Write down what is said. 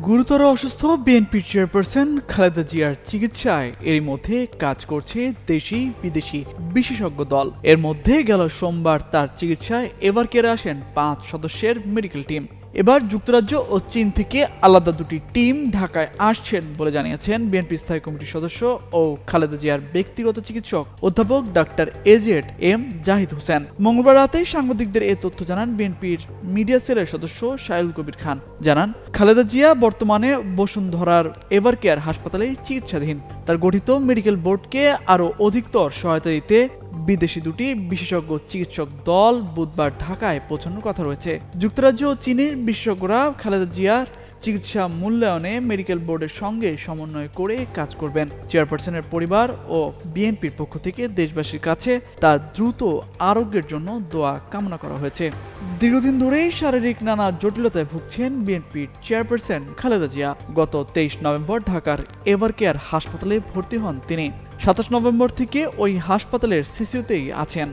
গুরুতর অসুস্থ BNP chairperson Khaleda জিয়ার চিকিৎসায় এরই মধ্যে কাজ করছে দেশি বিদেশি বিশেষজ্ঞ দল। এর মধ্যে গেল সোমবার তার চিকিৎসায় এভারকেয়ারে আসেন 5 সদস্যের মেডিকেল টিম। এবার যুক্তরাজ্য ও চীন থেকে আলাদা দুটি টিম ঢাকায় আসছেন বলে জানিয়েছেন বিএনপি স্থায়ী কমিটির সদস্য ও খালেদা জিয়ার ব্যক্তিগত চিকিৎসক অধ্যাপক doctor A Z M Zahid Hossain. মঙ্গলবার রাতে সাংবাদিকদের এ তথ্য জানান বিএনপির মিডিয়া সেলের সদস্য সাইউল কবির খান। জানান, খালেদা জিয়া বর্তমানে বসুন্ধরার এভারকেয়ার হাসপাতালে চিকিৎসাধীন। তার গঠিত মেডিকেল বোর্ডকে আরও অধিকতর সহায়তা দিতে বিদেশি দুটি বিশেষজ্ঞ চিকিৎসক দল বুধবার ঢাকায় পৌঁছানোর কথা রয়েছে। যুক্তরাজ্য ও চীনের বিশেষজ্ঞরা খালেদা জিয়ার চিকিৎসা মূল্যায়নে মেডিকেল বোর্ডের সঙ্গে সমন্বয় করে কাজ করবেন। চেয়ারপারসনের পরিবার ও বিএনপির পক্ষ থেকে দেশবাসীর কাছে তার দ্রুত আরোগ্যের জন্য দোয়া কামনা করা হয়েছে। দীর্ঘদিন ধরেই শারীরিক নানা জটিলতায় ভুগছেন বিএনপির চেয়ারপারসন খালেদা জিয়া। গত 23 নভেম্বর ঢাকার এভারকেয়ার হাসপাতালে ভর্তি হন তিনি। 27 নভেম্বর থেকে ওই হাসপাতালের সিসিইউতেই আছেন।